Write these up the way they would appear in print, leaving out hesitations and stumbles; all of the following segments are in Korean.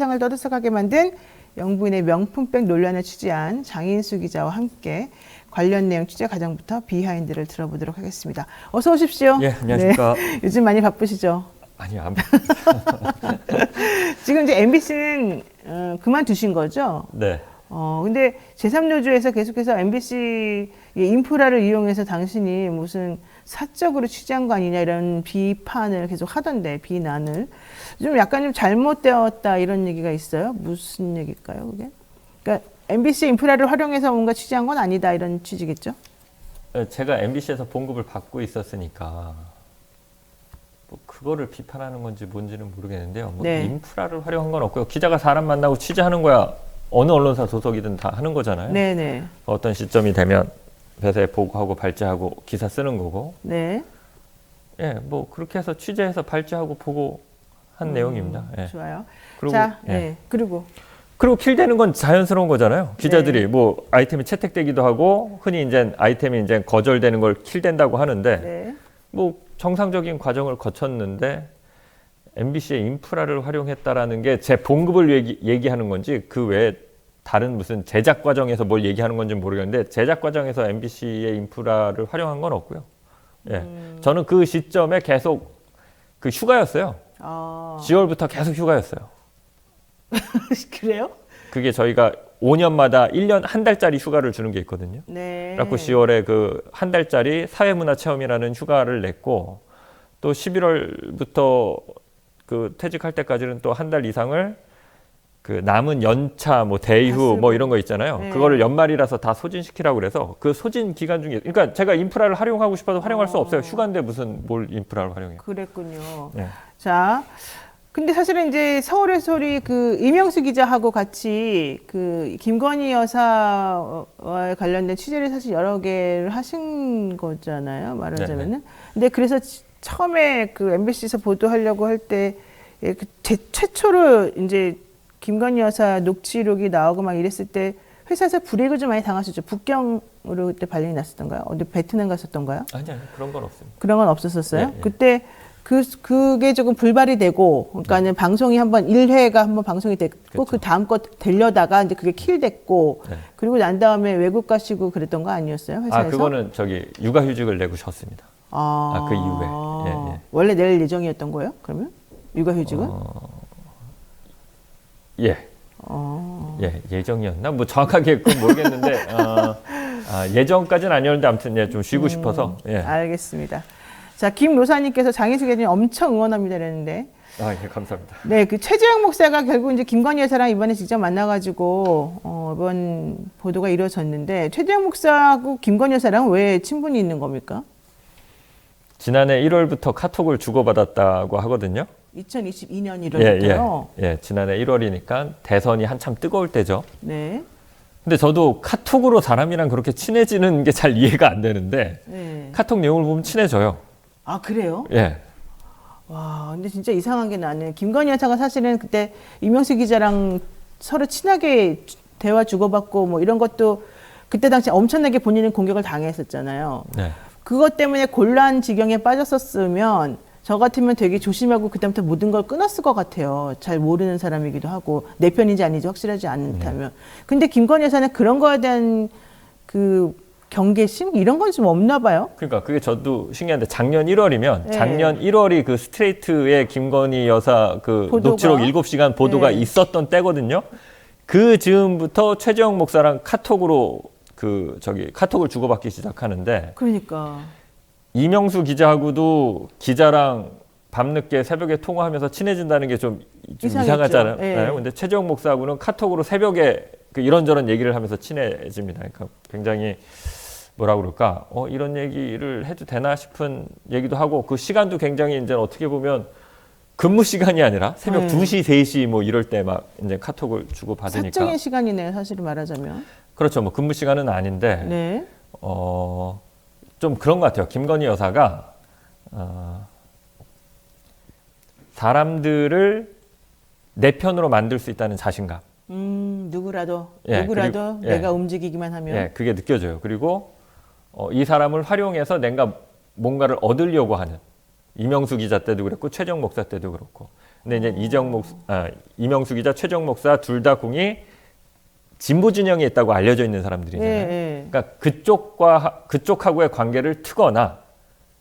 세상을 떠들썩하게 만든 영부인의 명품백 논란을 취재한 장인수 기자와 함께 관련 내용 취재 과정부터 비하인드를 들어보도록 하겠습니다. 어서 오십시오. 예, 안녕하십니까. 네, 요즘 많이 바쁘시죠? 아니요, 안 지금 이제 MBC는 그만두신 거죠? 네. 근데 제3노조에서 계속해서 MBC 인프라를 이용해서 당신이 무슨 사적으로 취재한 거 아니냐 이런 비판을 계속 하던데, 비난을. 좀 약간 좀 잘못되었다 이런 얘기가 있어요. 무슨 얘기일까요, 그게? 그러니까 MBC 인프라를 활용해서 뭔가 취재한 건 아니다 이런 취지겠죠? 제가 MBC에서 봉급을 받고 있었으니까 뭐 그거를 비판하는 건지 뭔지는 모르겠는데요. 뭐 네. 인프라를 활용한 건 없고요. 기자가 사람 만나고 취재하는 거야 어느 언론사 소속이든 다 하는 거잖아요. 네네. 어떤 시점이 되면 회사에 보고하고 발제하고 기사 쓰는 거고. 네. 예, 뭐 그렇게 해서 취재해서 발제하고 보고한 내용입니다. 예. 좋아요. 그리고, 자, 예. 네. 그리고 킬되는 건 자연스러운 거잖아요. 기자들이 네. 뭐 아이템이 채택되기도 하고 흔히 이제 아이템이 이제 거절되는 걸 킬된다고 하는데 네. 뭐 정상적인 과정을 거쳤는데 MBC의 인프라를 활용했다라는 게 제 봉급을 얘기하는 건지 그 외에 다른 무슨 제작 과정에서 뭘 얘기하는 건지 모르겠는데 제작 과정에서 MBC의 인프라를 활용한 건 없고요. 예, 저는 그 시점에 계속 그 휴가였어요. 10월부터 계속 휴가였어요. 그래요? 그게 저희가 5년마다 1년 한 달짜리 휴가를 주는 게 있거든요. 네. 그래갖고 10월에 그 한 달짜리 사회문화체험이라는 휴가를 냈고 또 11월부터 그 퇴직할 때까지는 또 한 달 이상을 그 남은 연차 뭐 대휴 뭐 이런 거 있잖아요. 네. 그거를 연말이라서 다 소진시키라고 그래서 그 소진 기간 중에 그러니까 제가 인프라를 활용하고 싶어도 활용할 수 없어요. 휴가인데 무슨 뭘 인프라를 활용해요. 그랬군요. 네. 자, 근데 사실은 이제 서울의 소리 그 이명수 기자하고 같이 그 김건희 여사와 관련된 취재를 사실 여러 개를 하신 거잖아요. 말하자면은. 네네. 근데 그래서 처음에 그 MBC에서 보도하려고 할 때 최초로 이제 김건희 여사 녹취록이 나오고 막 이랬을 때 회사에서 불이익을 좀 많이 당하셨죠. 북경으로 그때 발령이 났었던가요? 어디 베트남 갔었던가요? 아니요, 그런 건 없습니다. 그런 건 없었었어요? 네, 네. 그때 그게 조금 불발이 되고, 그러니까는 방송이 한번 1회가 한번 방송이 됐고, 그렇죠. 그 다음 거 되려다가 이제 그게 킬됐고, 네. 그리고 난 다음에 외국 가시고 그랬던 거 아니었어요? 회사에서? 그거는 저기 육아휴직을 내고 쉬었습니다. 그 이후에. 예, 예. 원래 낼 예정이었던 거예요? 그러면? 육아휴직은? 예. 예, 예정이었나? 뭐 정확하게 그건 모르겠는데, 예정까지는 아니었는데 아무튼 예, 좀 쉬고 싶어서. 예. 알겠습니다. 자, 김 로사님께서 장인수 기자님 엄청 응원합니다 그랬는데. 예, 감사합니다. 네, 그 최재형 목사가 결국 이제 김건희 여사랑 이번에 직접 만나가지고, 이번 보도가 이루어졌는데, 최재형 목사하고 김건희 여사랑 왜 친분이 있는 겁니까? 지난해 1월부터 카톡을 주고받았다고 하거든요. 2022년 예, 1월부터요. 예, 지난해 1월이니까 대선이 한참 뜨거울 때죠. 네. 근데 저도 카톡으로 사람이랑 그렇게 친해지는 게 잘 이해가 안 되는데, 네. 카톡 내용을 보면 친해져요. 아, 그래요? 예. 와, 근데 진짜 이상한 게 나는 김건희 여사가 사실은 그때 이명수 기자랑 서로 친하게 대화 주고받고 뭐 이런 것도 그때 당시 엄청나게 본인은 공격을 당했었잖아요. 네. 그것 때문에 곤란 지경에 빠졌었으면 저 같으면 되게 조심하고 그다음부터 모든 걸 끊었을 것 같아요. 잘 모르는 사람이기도 하고 내 편인지 아닌지 확실하지 않다면. 근데 김건희 여사는 그런 거에 대한 그 경계심 이런 건 좀 없나 봐요. 그러니까 그게 저도 신기한데 작년 1월이면 네. 작년 1월이 그 스트레이트의 김건희 여사 그 보도가? 녹취록 7시간 보도가 네. 있었던 때거든요. 그 즈음부터 최재형 목사랑 카톡으로 카톡을 주고받기 시작하는데 그러니까. 이명수 기자하고도 기자랑 밤늦게 새벽에 통화하면서 친해진다는 게 좀 이상하잖아요. 네. 근데 최재형 목사하고는 카톡으로 새벽에 그 이런저런 얘기를 하면서 친해집니다. 그러니까 굉장히 뭐라 그럴까? 이런 얘기를 해도 되나 싶은 얘기도 하고 그 시간도 굉장히 이제 어떻게 보면 근무 시간이 아니라 새벽 네. 2시, 3시 뭐 이럴 때 막 이제 카톡을 주고 받으니까 사적인 시간이네요, 사실 말하자면. 그렇죠. 뭐 근무 시간은 아닌데 네. 좀 그런 것 같아요. 김건희 여사가 사람들을 내 편으로 만들 수 있다는 자신감. 누구라도 그리고, 내가 움직이기만 하면. 예, 그게 느껴져요. 그리고 이 사람을 활용해서 내가 뭔가를 얻으려고 하는 이명수 기자 때도 그랬고 최정 목사 때도 그렇고 근데 이제 이명수 기자, 최재형 목사 둘 다 공이 진보 진영에 있다고 알려져 있는 사람들이잖아요. 예. 그러니까 그쪽하고의 관계를 트거나,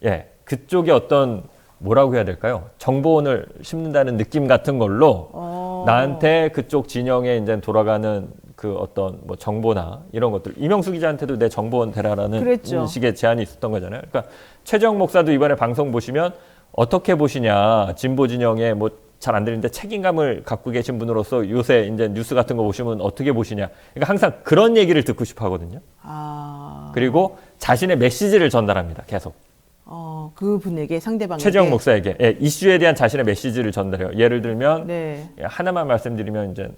예, 그쪽에 어떤 뭐라고 해야 될까요? 정보원을 심는다는 느낌 같은 걸로 나한테 그쪽 진영에 이제 돌아가는 그 어떤 뭐 정보나 이런 것들, 이명수 기자한테도 내 정보원 대라라는 그랬죠. 식의 제안이 있었던 거잖아요. 그러니까 최재형 목사도 이번에 방송 보시면 어떻게 보시냐, 진보 진영에 뭐 잘 안 들리는데 책임감을 갖고 계신 분으로서 요새 이제 뉴스 같은 거 보시면 어떻게 보시냐. 그러니까 항상 그런 얘기를 듣고 싶어 하거든요. 그리고 자신의 메시지를 전달합니다. 계속. 그분에게, 상대방에게. 최재형 목사에게, 예, 이슈에 대한 자신의 메시지를 전달해요. 예를 들면 네. 하나만 말씀드리면 이제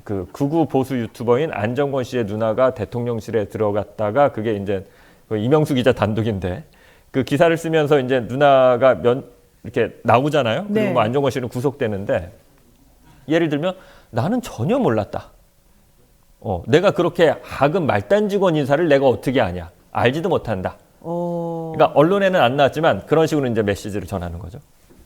그 극우 보수 유튜버인 안정권 씨의 누나가 대통령실에 들어갔다가 그게 이제 그 이명수 기자 단독인데 그 기사를 쓰면서 이제 누나가 이렇게 나오잖아요. 그리고 네. 뭐 안정권 씨는 구속되는데 예를 들면 나는 전혀 몰랐다. 내가 그렇게 하급 말단 직원 인사를 내가 어떻게 아냐? 알지도 못한다. 그러니까 언론에는 안 나왔지만 그런 식으로 이제 메시지를 전하는 거죠.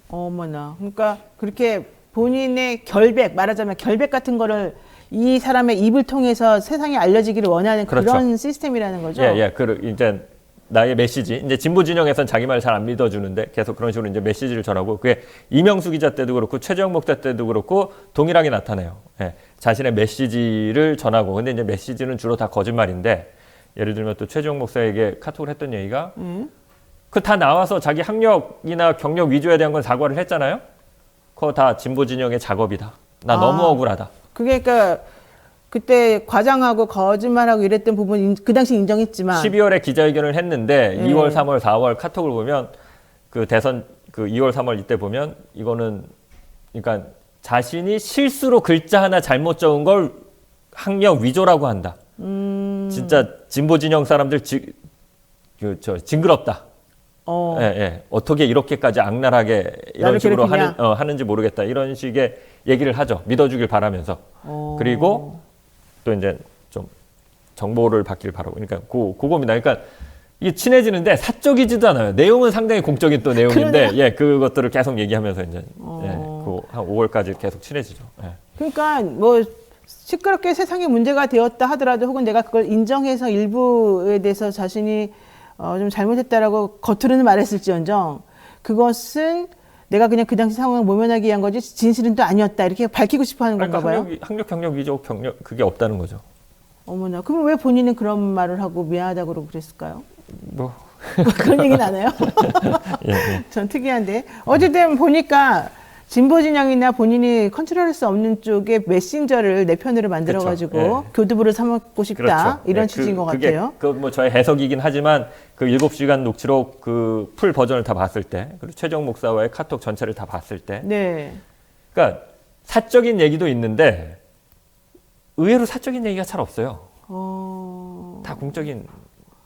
어머나. 그러니까 그렇게 본인의 결백, 말하자면 결백 같은 거를 이 사람의 입을 통해서 세상에 알려지기를 원하는 그렇죠. 그런 시스템이라는 거죠. 예. 이제 나의 메시지, 이제 진보 진영에선 자기 말 잘 안 믿어주는데 계속 그런 식으로 이제 메시지를 전하고 그게 이명수 기자 때도 그렇고 최재형 목사 때도 그렇고 동일하게 나타나요. 예, 자신의 메시지를 전하고 근데 이제 메시지는 주로 다 거짓말인데 예를 들면 또 최재형 목사에게 카톡을 했던 얘기가 그 다 나와서 자기 학력이나 경력 위조에 대한 건 사과를 했잖아요. 그거 다 진보 진영의 작업이다. 나 너무 억울하다. 그게 그러니까 그때 과장하고 거짓말하고 이랬던 부분 그 당시 인정했지만 12월에 기자회견을 했는데 2월, 3월, 4월 카톡을 보면 그 대선 그 2월, 3월 이때 보면 이거는 그러니까 자신이 실수로 글자 하나 잘못 적은 걸 학력 위조라고 한다. 진짜 진보 진영 사람들 징그럽다. 예. 어떻게 이렇게까지 악랄하게 이런 식으로 하는지 모르겠다. 이런 식의 얘기를 하죠. 믿어주길 바라면서. 그리고 또 이제 좀 정보를 받길 바라고. 그러니까 그겁니다. 그러니까 이게 친해지는데 사적이지도 않아요. 내용은 상당히 공적인 또 내용인데, 그러네요. 예, 그것들을 계속 얘기하면서 이제 한 5월까지 계속 친해지죠. 예. 그러니까 뭐 시끄럽게 세상에 문제가 되었다 하더라도 혹은 내가 그걸 인정해서 일부에 대해서 자신이 좀 잘못했다라고 겉으로는 말했을지언정 그것은 내가 그냥 그 당시 상황을 모면하기 위한 거지 진실은 또 아니었다 이렇게 밝히고 싶어 하는 건가 봐요. 학력 경력 위조 그게 없다는 거죠. 어머나. 그럼 왜 본인은 그런 말을 하고 미안하다고 그러고 그랬을까요? 뭐 그런 얘기는 안 해요? 예. 전 특이한데. 어쨌든 보니까 진보 진영이나 본인이 컨트롤할 수 없는 쪽에 메신저를 내 편으로 만들어가지고 그렇죠. 예. 교두보를 삼고 싶다. 그렇죠. 이런 예, 취지인 것 그게 같아요. 뭐 저의 해석이긴 하지만 그 7시간 녹취록 그 풀 버전을 다 봤을 때 그리고 최재형 목사와의 카톡 전체를 다 봤을 때 네. 그러니까 사적인 얘기도 있는데 의외로 사적인 얘기가 잘 없어요. 다 공적인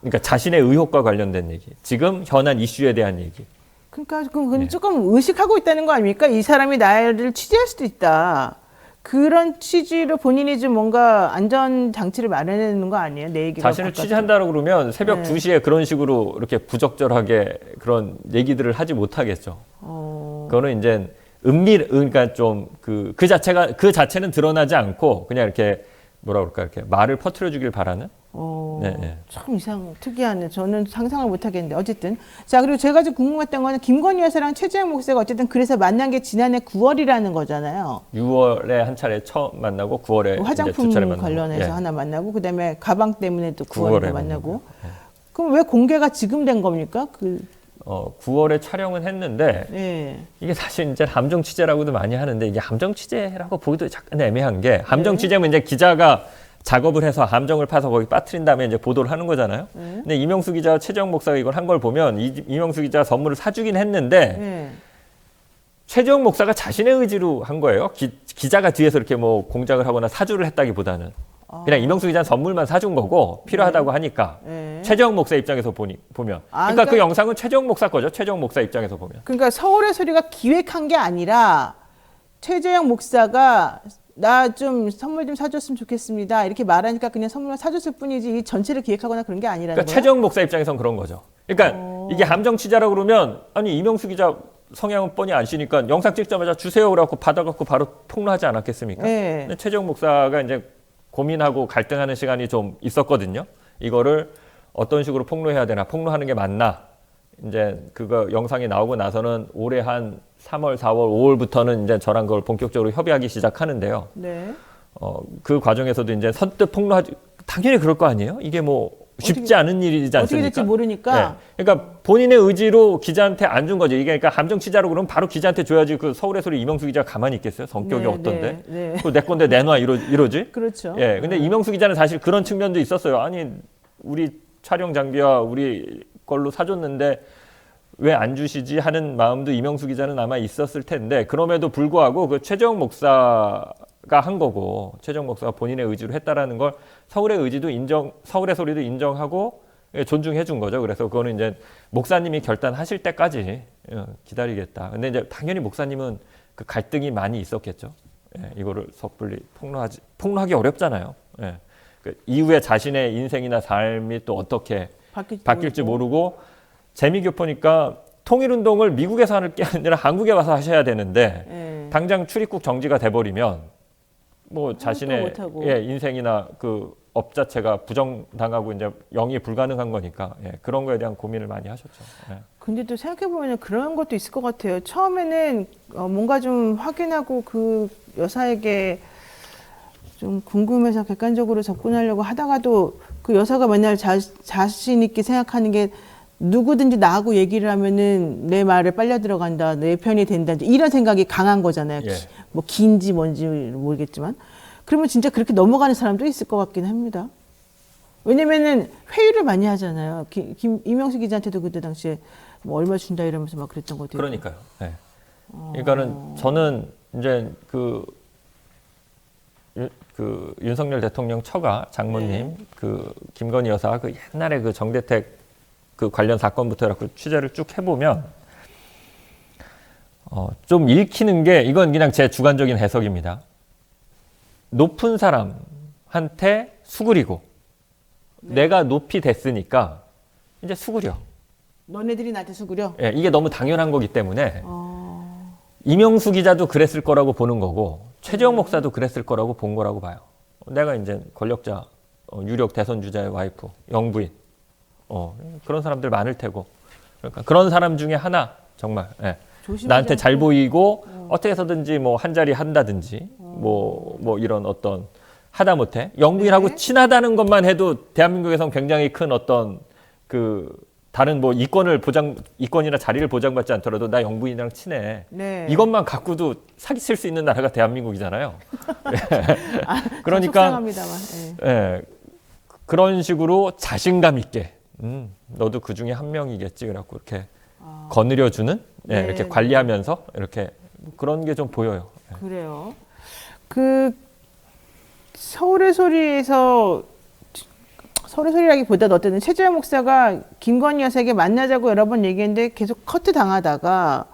그러니까 자신의 의혹과 관련된 얘기. 지금 현안 이슈에 대한 얘기. 그러니까 그건 조금 의식하고 있다는 거 아닙니까? 이 사람이 나를 취재할 수도 있다. 그런 취지로 본인이 좀 뭔가 안전 장치를 마련해놓는 거 아니에요? 내 얘기가 자신을 취재한다고 그러면 새벽 2시에 그런 식으로 이렇게 부적절하게 그런 얘기들을 하지 못하겠죠. 그거는 이제 그러니까 좀 그 자체는 드러나지 않고 그냥 이렇게 뭐라 그럴까 이렇게 말을 퍼뜨려주길 바라는. 참 특이하네. 저는 상상을 못 하겠는데 어쨌든 자 그리고 제가 좀 궁금했던 거는 김건희 여사랑 최재형 목사가 어쨌든 그래서 만난 게 지난해 9월이라는 거잖아요. 6월에 한 차례 처음 만나고 9월에 화장품 이제 두 차례 만나고. 관련해서 하나 만나고 그다음에 가방 때문에 또 9월에 만나고. 예. 그럼 왜 공개가 지금 된 겁니까? 9월에 촬영은 했는데 이게 사실 이제 함정 취재라고도 많이 하는데 이게 함정 취재라고 보기도 약간 애매한 게 함정 취재면 이제 기자가 작업을 해서 함정을 파서 거기 빠뜨린 다음에 이제 보도를 하는 거잖아요. 근데 이명수 기자와 최재형 목사가 이걸 한 걸 보면 이명수 기자가 선물을 사주긴 했는데 최재형 목사가 자신의 의지로 한 거예요. 기자가 뒤에서 이렇게 뭐 공작을 하거나 사주를 했다기보다는 그냥 이명수 기자는 선물만 사준 거고 필요하다고 하니까 최재형 목사 입장에서 보면 그러니까 그 영상은 최재형 목사 거죠. 최재형 목사 입장에서 보면. 그러니까 서울의 소리가 기획한 게 아니라 최재형 목사가 나 좀 선물 좀 사줬으면 좋겠습니다. 이렇게 말하니까 그냥 선물만 사줬을 뿐이지 이 전체를 기획하거나 그런 게 아니라는 그러니까 거예요? 최재형 목사 입장에선 그런 거죠. 그러니까 이게 함정 취재라고 그러면 아니 이명수 기자 성향은 뻔히 아시니까 영상 찍자마자 주세요 그래갖고 받아갖고 바로 폭로하지 않았겠습니까? 네. 근데 최재형 목사가 이제 고민하고 갈등하는 시간이 좀 있었거든요. 이거를 어떤 식으로 폭로해야 되나, 폭로하는 게 맞나. 이제 그거 영상이 나오고 나서는 올해 한 3월, 4월, 5월부터는 이제 저랑 그걸 본격적으로 협의하기 시작하는데요. 네. 그 과정에서도 이제 선뜻 폭로하지, 당연히 그럴 거 아니에요? 이게 뭐 쉽지 않은 일이지 않습니까? 어떻게 될지 모르니까. 네. 그러니까 본인의 의지로 기자한테 안 준 거죠. 이게 그러니까 함정 취재로 그러면 바로 기자한테 줘야지. 그 서울의 소리 이명수 기자가 가만히 있겠어요? 성격이 네, 어떤데? 네, 네. 그거 내 건데 내놔 이러지? 그렇죠. 예. 근데 이명수 기자는 사실 그런 측면도 있었어요. 아니 우리 촬영 장비와 우리 걸로 사줬는데 왜 안 주시지 하는 마음도 이명수 기자는 아마 있었을 텐데 그럼에도 불구하고 그 최재형 목사가 한 거고 최재형 목사가 본인의 의지로 했다라는 걸 서울의 의지도 서울의 소리도 인정하고 존중해 준 거죠. 그래서 그거는 이제 목사님이 결단하실 때까지 기다리겠다. 근데 이제 당연히 목사님은 그 갈등이 많이 있었겠죠. 예, 이거를 섣불리 폭로하기 어렵잖아요. 예. 그 이후에 자신의 인생이나 삶이 또 어떻게 바뀔지 모르고 재미교포니까 통일운동을 미국에서 할 게 아니라 한국에 와서 하셔야 되는데 당장 출입국 정지가 돼버리면 뭐 자신의 인생이나 그 업 자체가 부정당하고 이제 영위 불가능한 거니까 그런 거에 대한 고민을 많이 하셨죠. 예. 근데 또 생각해보면 그런 것도 있을 것 같아요. 처음에는 뭔가 좀 확인하고 그 여사에게 좀 궁금해서 객관적으로 접근하려고 하다가도 그 여사가 맨날 자신 있게 생각하는 게 누구든지 나하고 얘기를 하면은 내 말에 빨려 들어간다, 내 편이 된다, 이런 생각이 강한 거잖아요. 예. 뭐 긴지 뭔지 모르겠지만. 그러면 진짜 그렇게 넘어가는 사람도 있을 것 같긴 합니다. 왜냐면은 회의를 많이 하잖아요. 이명수 기자한테도 그때 당시에 뭐 얼마 준다 이러면서 막 그랬던 것도 그러니까요. 네. 그러니까는 저는 이제 그 윤석열 대통령 처가 장모님 그 김건희 여사 그 옛날에 그 정대택 그 관련 사건부터 해갖고 취재를 쭉 해보면 좀 읽히는 게 이건 그냥 제 주관적인 해석입니다. 높은 사람한테 수그리고 내가 높이 됐으니까 이제 수그려. 너네들이 나한테 수그려? 예, 이게 너무 당연한 거기 때문에 이명수 기자도 그랬을 거라고 보는 거고 최재형 목사도 그랬을 거라고 본 거라고 봐요. 내가 이제 권력자, 유력 대선 주자의 와이프, 영부인 그런 사람들 많을 테고 그러니까 그런 사람 중에 하나 정말 나한테 잘 보이고 어떻게 해서든지 뭐 한 자리 한다든지 뭐 이런 어떤 하다못해 영부인하고 친하다는 것만 해도 대한민국에선 굉장히 큰 어떤 그 다른 뭐 이권이나 자리를 보장받지 않더라도 나 영부인이랑 친해. 네. 이것만 갖고도 사기칠 수 있는 나라가 대한민국이잖아요. 그러니까 그런 식으로 자신감 있게 너도 그 중에 한 명이겠지. 그래갖고 이렇게 거느려주는 이렇게 관리하면서 이렇게 그런 게 좀 보여요. 그래요. 그 서울의 소리라기보다도 어쨌든 최재형 목사가 김건희 여사에게 만나자고 여러 번 얘기했는데 계속 커트 당하다가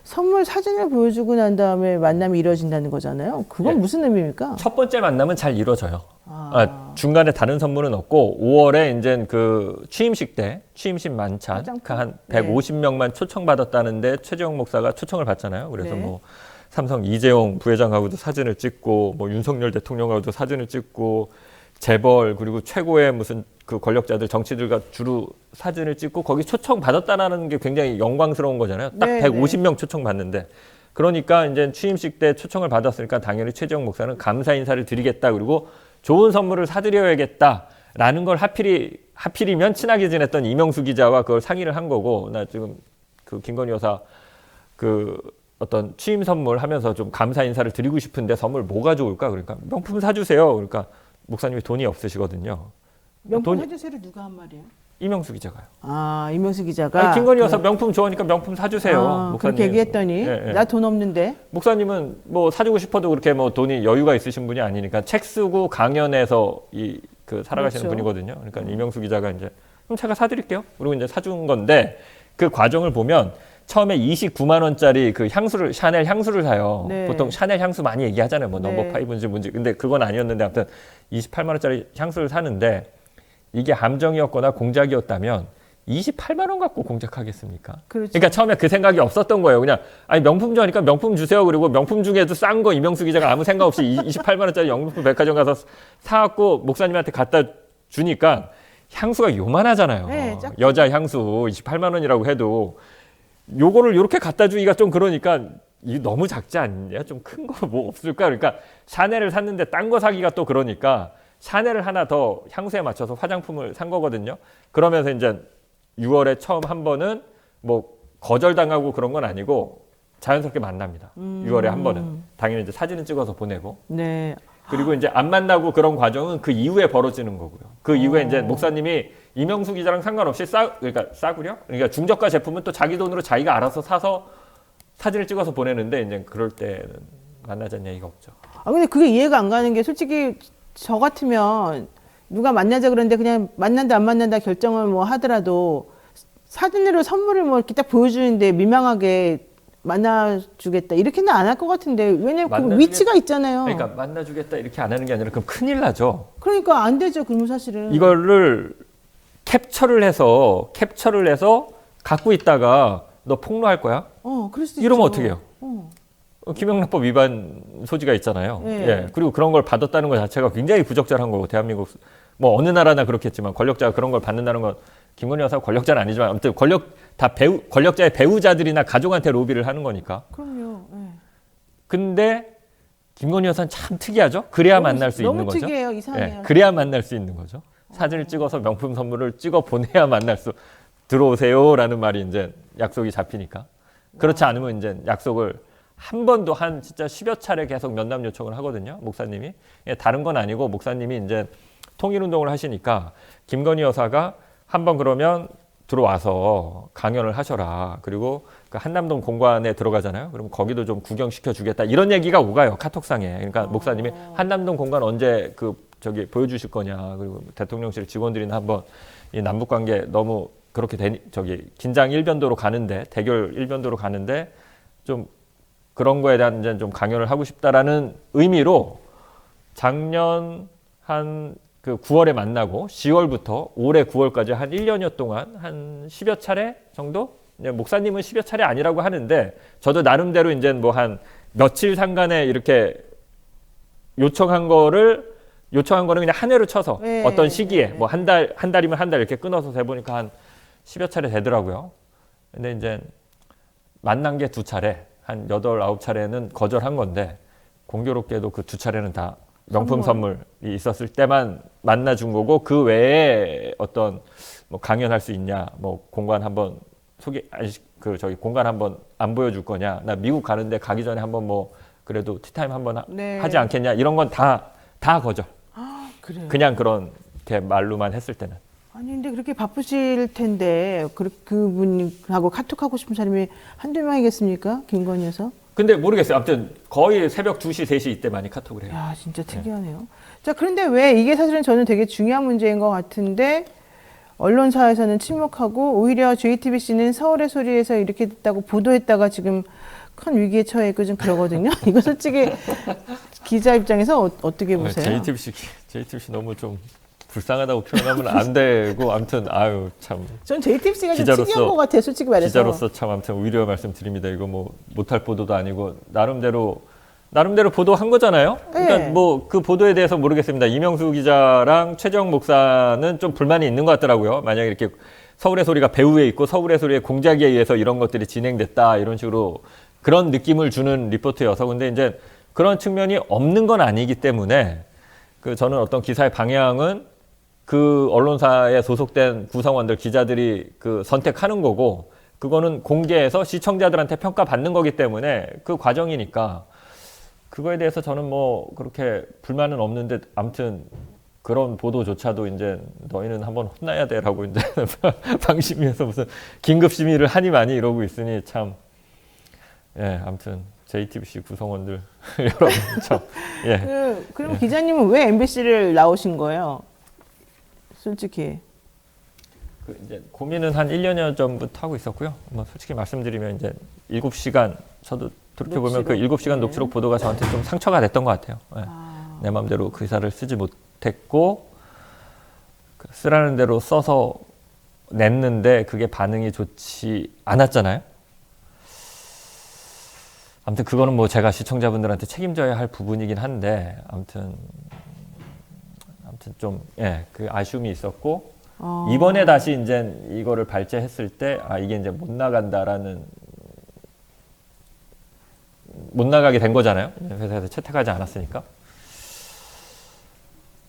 선물 사진을 보여주고 난 다음에 만남이 이루어진다는 거잖아요. 그건 무슨 의미입니까? 첫 번째 만남은 잘 이루어져요. 중간에 다른 선물은 없고 5월에 이제 그 취임식 때 취임식 만찬 한 150명만 초청받았다는데 최재형 목사가 초청을 받잖아요. 그래서 뭐 삼성 이재용 부회장하고도 사진을 찍고 뭐 윤석열 대통령하고도 사진을 찍고 재벌 그리고 최고의 무슨 그 권력자들 정치들과 주로 사진을 찍고 거기 초청받았다는 게 굉장히 영광스러운 거잖아요. 딱 150명 초청받는데 그러니까 이제 취임식 때 초청을 받았으니까 당연히 최재형 목사는 감사 인사를 드리겠다 그리고 좋은 선물을 사드려야겠다라는 걸 하필이면 친하게 지냈던 이명수 기자와 그걸 상의를 한 거고 나 지금 그 김건희 여사 그 어떤 취임 선물 하면서 좀 감사 인사를 드리고 싶은데 선물 뭐가 좋을까? 그러니까 명품 사주세요. 그러니까 목사님이 돈이 없으시거든요. 명품 사주세요를 누가 한 말이에요? 이명수 기자가요. 이명수 기자가 김건희 여사 명품 좋아하니까 명품 사주세요. 목사님. 그렇게 얘기했더니 나 돈 없는데. 목사님은 뭐 사주고 싶어도 그렇게 뭐 돈이 여유가 있으신 분이 아니니까 책 쓰고 강연해서 그 살아가시는 분이거든요. 그러니까 이명수 기자가 이제 그럼 제가 사드릴게요. 그리고 이제 사준 건데 그 과정을 보면. 처음에 29만 원짜리 그 향수를 샤넬 향수를 사요. 보통 샤넬 향수 많이 얘기하잖아요. 뭐 넘버 5인지 뭔지. 근데 그건 아니었는데 아무튼 28만 원짜리 향수를 사는데 이게 함정이었거나 공작이었다면 28만 원 갖고 공작하겠습니까? 그렇죠. 그러니까 처음에 그 생각이 없었던 거예요. 그냥 아니 명품 좋아하니까 명품 주세요. 그리고 명품 중에도 싼 거 이명수 기자가 아무 생각 없이 28만 원짜리 명품 백화점 가서 사갖고 목사님한테 갖다 주니까 향수가 요만하잖아요. 네, 작죠. 여자 향수 28만 원이라고 해도 요거를 이렇게 갖다 주기가 좀 그러니까 이 너무 작지 않냐? 좀 큰 거 뭐 없을까? 그러니까 샤넬을 샀는데 딴 거 사기가 또 그러니까 샤넬을 하나 더 향수에 맞춰서 화장품을 산 거거든요. 그러면서 이제 6월에 처음 한 번은 뭐 거절당하고 그런 건 아니고 자연스럽게 만납니다. 6월에 한 번은 당연히 이제 사진을 찍어서 보내고 네. 그리고 이제 안 만나고 그런 과정은 그 이후에 벌어지는 거고요. 그 이후에 이제 목사님이 이명수 기자랑 상관없이 그러니까 싸구려? 그러니까 중저가 제품은 또 자기 돈으로 자기가 알아서 사서 사진을 찍어서 보내는데 이제 그럴 때는 만나자는 얘기가 없죠. 아 근데 그게 이해가 안 가는 게 솔직히 저 같으면 누가 만나자 그러는데 그냥 만난다 안 만난다 결정을 뭐 하더라도 사진으로 선물을 뭐 이렇게 딱 보여주는데 민망하게 만나주겠다 이렇게는 안 할 것 같은데 왜냐면 그 위치가 있잖아요. 그러니까 만나주겠다 이렇게 안 하는 게 아니라 그럼 큰일 나죠. 그러니까 안 되죠. 그러면 사실은 이거를 캡처를 해서 갖고 있다가 너 폭로할 거야? 그럴 수도 이러면 있죠. 어떻게 해요? 김영란법 위반 소지가 있잖아요. 네. 예. 그리고 그런 걸 받았다는 것 자체가 굉장히 부적절한 거고 대한민국 뭐 어느 나라나 그렇겠지만 권력자가 그런 걸 받는다는 건 김건희 여사가 권력자는 아니지만 아무튼 권력자의 배우자들이나 가족한테 로비를 하는 거니까. 그럼요. 네. 근데 김건희 여사는 참 특이하죠. 그래야 만날 수 있는 너무 거죠. 특이해요. 이상해요. 예. 그래야 만날 수 있는 거죠. 사진을 찍어서 명품 선물을 찍어 보내야 만날 수 들어오세요라는 말이 이제 약속이 잡히니까. 그렇지 않으면 이제 약속을 한 번도 한 진짜 10여 차례 계속 면담 요청을 하거든요. 목사님이. 예, 다른 건 아니고 목사님이 이제 통일운동을 하시니까 김건희 여사가 한번 그러면 들어와서 강연을 하셔라. 그리고 그 한남동 공관에 들어가잖아요. 그러면 거기도 좀 구경시켜 주겠다. 이런 얘기가 오가요. 카톡상에. 그러니까 목사님이 한남동 공관 언제 보여주실 거냐. 그리고 대통령실 직원들이나 한번 이 남북 관계 너무 그렇게 긴장 일변도로 가는데 대결 일변도로 가는데 좀 그런 거에 대한 이제 좀 강연을 하고 싶다라는 의미로 작년 한 그 9월에 만나고 10월부터 올해 9월까지 한 1년여 동안 한 10여 차례 정도? 목사님은 10여 차례 아니라고 하는데 저도 나름대로 이제 뭐 한 며칠 상간에 이렇게 요청한 거는 그냥 한 회로 쳐서 네, 어떤 시기에 네, 뭐 한 달이면 한 달 이렇게 끊어서 해보니까 한 10여 차례 되더라고요. 근데 이제 만난 게 2차례, 한 8, 9차례는 거절한 건데 공교롭게도 그 2차례는 다 명품 선물이 있었을 때만 만나준 거고 그 외에 어떤 뭐 강연할 수 있냐, 뭐 공간 한번 공간 한번 안 보여줄 거냐, 나 미국 가는데 가기 전에 한번 뭐 그래도 티타임 한번 네. 하지 않겠냐 이런 건 다 거절. 그래요. 그냥 그렇게 말로만 했을 때는. 아니 근데 그렇게 바쁘실 텐데 그분하고 카톡하고 싶은 사람이 한두 명이겠습니까? 김건희 여사? 근데 모르겠어요. 아무튼 거의 새벽 2시, 3시 이때 많이 카톡을 해요. 야 진짜 특이하네요. 자 그런데 왜 이게 사실은 저는 되게 중요한 문제인 것 같은데 언론사에서는 침묵하고 오히려 JTBC는 서울의 소리에서 이렇게 됐다고 보도했다가 지금 큰 위기에 처해 있고 좀 그러거든요. 이거 솔직히 기자 입장에서 어떻게 보세요? JTBC 너무 좀 불쌍하다고 표현하면 안 되고 아무튼 참. 전 JTBC가 좀 특이한 것 같아요. 솔직히 말해서. 기자로서 참 아무튼 위로 말씀드립니다. 이거 뭐 못할 보도도 아니고 나름대로 보도한 거잖아요. 그러니까 네. 뭐 그 보도에 대해서 모르겠습니다. 이명수 기자랑 최재형 목사는 좀 불만이 있는 것 같더라고요. 만약에 이렇게 서울의 소리가 배후에 있고 서울의 소리의 공작에 의해서 이런 것들이 진행됐다 이런 식으로 그런 느낌을 주는 리포트여서 근데 이제 그런 측면이 없는 건 아니기 때문에 저는 어떤 기사의 방향은 그 언론사에 소속된 구성원들 기자들이 선택하는 거고 그거는 공개해서 시청자들한테 평가받는 거기 때문에 그 과정이니까 그거에 대해서 저는 뭐 그렇게 불만은 없는데 아무튼 그런 보도조차도 이제 너희는 한번 혼나야 돼라고 이제 방심위에서 무슨 긴급 심의를 하니 많이 이러고 있으니 참 아무튼 JTBC 구성원들 여러분 참 그럼 기자님은 왜 MBC를 나오신 거예요? 솔직히. 이제 고민은 한 1년여 전부터 하고 있었고요. 뭐 솔직히 말씀드리면 이제 7시간 저도 돌이켜보면 그 7시간 녹취록 보도가 저한테 좀 상처가 됐던 것 같아요. 내 마음대로 그 기사를 쓰지 못했고 쓰라는 대로 써서 냈는데 그게 반응이 좋지 않았잖아요. 아무튼 그거는 뭐 제가 시청자분들한테 책임져야 할 부분이긴 한데 아무튼 좀 그 아쉬움이 있었고 이번에 다시 이제 이거를 발제했을 때 이게 이제 못 나가게 된 거잖아요. 회사에서 채택하지 않았으니까.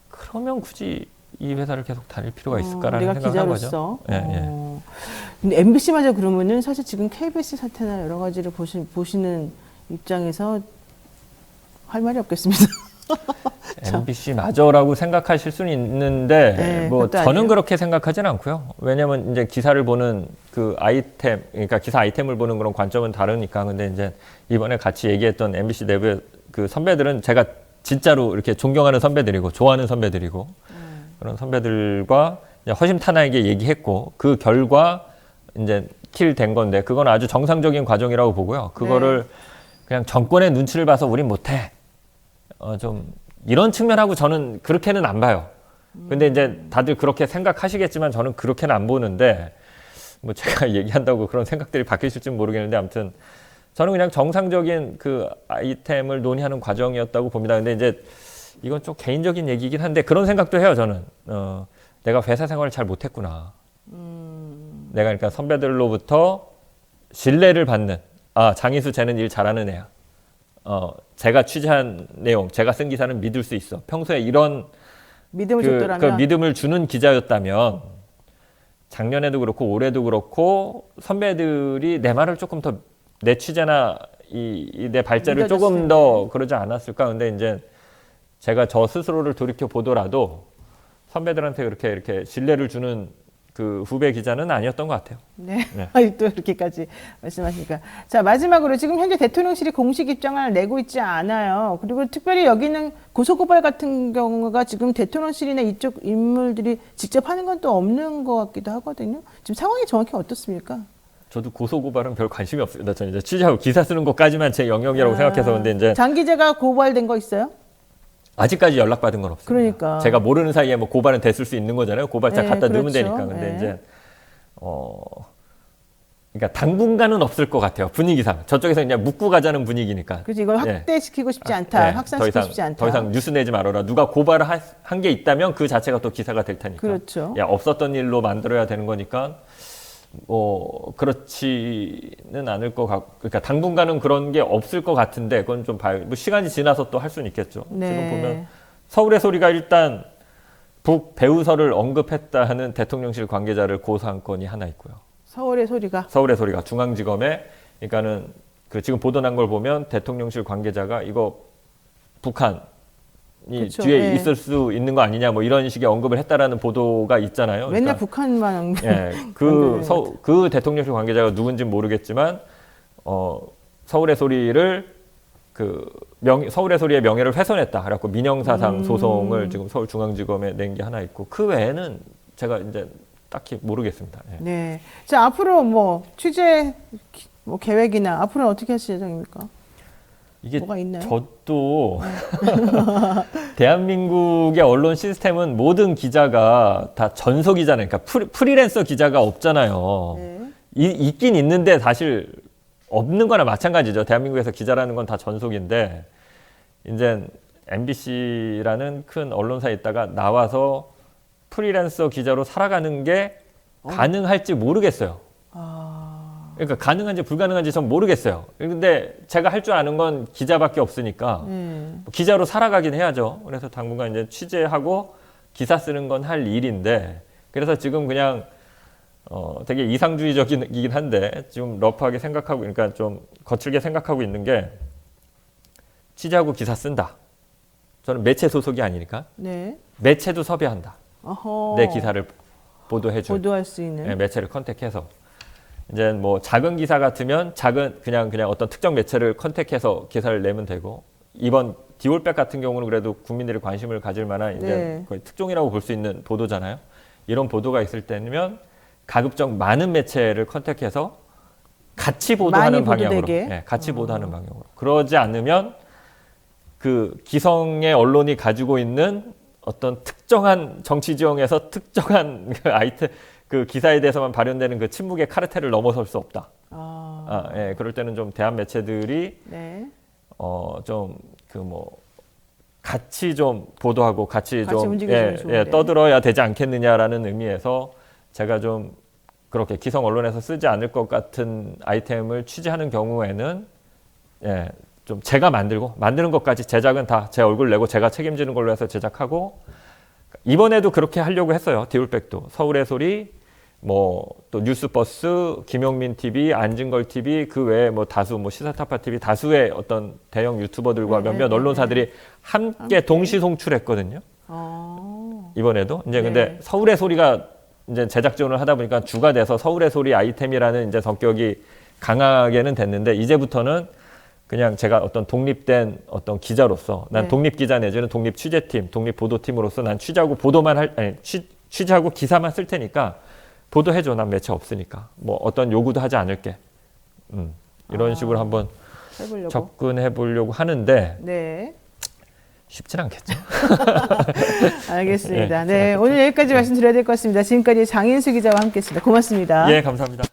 그러면 굳이 이 회사를 계속 다닐 필요가 있을까라는 생각을 한 거죠. 근데 MBC마저 그러면은 사실 지금 KBS 사태나 여러 가지를 보시는 입장에서 할 말이 없겠습니다. MBC 마저라고 생각하실 수는 있는데 뭐 저는 아니에요. 그렇게 생각하지는 않고요. 왜냐하면 이제 기사를 보는 그 아이템, 그러니까 기사 아이템을 보는 그런 관점은 다르니까. 근데 이제 이번에 같이 얘기했던 MBC 내부의 그 선배들은 제가 진짜로 이렇게 존경하는 선배들이고 좋아하는 선배들이고 그런 선배들과 이제 허심탄회하게 얘기했고 그 결과 이제 킬된 건데 그건 아주 정상적인 과정이라고 보고요. 그거를 그냥 정권의 눈치를 봐서 우린 못해. 좀 이런 측면하고 저는 그렇게는 안 봐요. 근데 이제 다들 그렇게 생각하시겠지만 저는 그렇게는 안 보는데 뭐 제가 얘기한다고 그런 생각들이 바뀌실지는 모르겠는데 아무튼 저는 그냥 정상적인 그 아이템을 논의하는 과정이었다고 봅니다. 근데 이제 이건 좀 개인적인 얘기긴 한데 그런 생각도 해요. 저는 내가 회사 생활을 잘 못했구나. 내가 그러니까 선배들로부터 신뢰를 받는 장희수 쟤는 일 잘하는 애야. 제가 취재한 내용, 제가 쓴 기사는 믿을 수 있어. 평소에 이런 믿음을 줬더라면 믿음을 주는 기자였다면 작년에도 그렇고 올해도 그렇고 선배들이 내 말을 조금 더 내 취재나 내 발제를 조금 더 그러지 않았을까. 근데 이제 제가 저 스스로를 돌이켜 보더라도 선배들한테 이렇게 신뢰를 주는 그 후배 기자는 아니었던 것 같아요. 네. 또 이렇게까지 말씀하시니까. 자, 마지막으로 지금 현재 대통령실이 공식 입장을 내고 있지 않아요. 그리고 특별히 여기는 고소고발 같은 경우가 지금 대통령실이나 이쪽 인물들이 직접 하는 건 또 없는 것 같기도 하거든요. 지금 상황이 정확히 어떻습니까? 저도 고소고발은 별 관심이 없습니다. 저는 이제 취재하고 기사 쓰는 것까지만 제 영역이라고 생각해서 근데 이제 장 기자가 고발된 거 있어요? 아직까지 연락받은 건 없습니다. 그러니까 제가 모르는 사이에 뭐 고발은 됐을 수 있는 거잖아요. 고발장 갖다 넣으면 그렇죠. 되니까. 근데 이제 그러니까 당분간은 없을 것 같아요. 분위기상 저쪽에서 그냥 묻고 가자는 분위기니까. 그래서 이걸 확대시키고 싶지 않다. 확산시키고 싶지 않다. 더 이상 뉴스 내지 말아라. 누가 고발을 한 게 있다면 그 자체가 또 기사가 될 테니까. 그렇죠. 없었던 일로 만들어야 되는 거니까. 그렇지는 않을 것 같고, 그러니까 당분간은 그런 게 없을 것 같은데, 그건 좀 봐요. 뭐 시간이 지나서 또 할 수는 있겠죠. 지금 보면 서울의 소리가 일단 북 배우설을 언급했다는 대통령실 관계자를 고소한 건이 하나 있고요. 서울의 소리가 중앙지검에, 그러니까는 그 지금 보도 난 걸 보면 대통령실 관계자가 이거 북한이 그렇죠. 뒤에 있을 수 있는 거 아니냐 뭐 이런 식의 언급을 했다라는 보도가 있잖아요. 맨날 그러니까, 북한만 그 대통령실 관계자가 누군지는 모르겠지만 서울의 소리를 서울의 소리의 명예를 훼손했다. 그래갖고 민형사상 소송을 지금 서울중앙지검에 낸 게 하나 있고 그 외에는 제가 이제 딱히 모르겠습니다. 네. 자, 앞으로 뭐 취재 계획이나 앞으로는 어떻게 하실 예정입니까? 이게 뭐가 있나요? 저도 대한민국의 언론 시스템은 모든 기자가 다 전속 기자네. 그러니까 프리랜서 기자가 없잖아요. 있긴 있는데 사실 없는 거나 마찬가지죠. 대한민국에서 기자라는 건 다 전속인데 이제 MBC라는 큰 언론사에 있다가 나와서 프리랜서 기자로 살아가는 게 가능할지 모르겠어요. 그러니까 가능한지 불가능한지 전 모르겠어요. 근데 제가 할 줄 아는 건 기자밖에 없으니까 기자로 살아가긴 해야죠. 그래서 당분간 이제 취재하고 기사 쓰는 건 할 일인데 그래서 지금 그냥 되게 이상주의적이긴 한데 지금 러프하게 생각하고 그러니까 좀 거칠게 생각하고 있는 게 취재하고 기사 쓴다. 저는 매체 소속이 아니니까 매체도 섭외한다. 내 기사를 보도할 수 있는 매체를 컨택해서 이제 뭐 작은 기사 같으면 그냥 어떤 특정 매체를 컨택해서 기사를 내면 되고 이번 디올백 같은 경우는 그래도 국민들이 관심을 가질 만한 이제 거의 특종이라고 볼 수 있는 보도잖아요. 이런 보도가 있을 때면 가급적 많은 매체를 컨택해서 같이 보도하는 방향으로, 같이 보도하는 방향으로. 그러지 않으면 그 기성의 언론이 가지고 있는 어떤 특정한 정치 지형에서 특정한 아이템 그 기사에 대해서만 발현되는 그 침묵의 카르텔을 넘어설 수 없다. 네. 그럴 때는 좀 대한 매체들이 네. 좀 그 뭐 같이 좀 보도하고 같이 좀 움직여주면 좋은데. 떠들어야 되지 않겠느냐라는 의미에서 제가 좀 그렇게 기성 언론에서 쓰지 않을 것 같은 아이템을 취재하는 경우에는 좀 제가 만드는 것까지 제작은 다 제 얼굴 내고 제가 책임지는 걸로 해서 제작하고 이번에도 그렇게 하려고 했어요. 디올백도 서울의 소리 뭐 또 뉴스버스, 김용민 TV, 안진걸 TV 그 외에 뭐 다수 뭐 시사타파 TV 다수의 어떤 대형 유튜버들과 몇몇 언론사들이 함께 동시 송출했거든요. 이번에도 이제 근데 서울의 소리가 이제 제작 지원을 하다 보니까 주가 돼서 서울의 소리 아이템이라는 이제 성격이 강하게는 됐는데 이제부터는 그냥 제가 어떤 독립된 어떤 기자로서 난 독립 기자 내지는 독립 취재팀, 독립 보도팀으로서 난 취재하고 취재하고 기사만 쓸 테니까 보도해줘. 난 매체 없으니까. 뭐 어떤 요구도 하지 않을게. 이런 식으로 한번 접근해 보려고 하는데 네. 쉽진 않겠죠. 알겠습니다. 네, 오늘 여기까지 말씀드려야 될 것 같습니다. 지금까지 장인수 기자와 함께했습니다. 고맙습니다. 예, 감사합니다.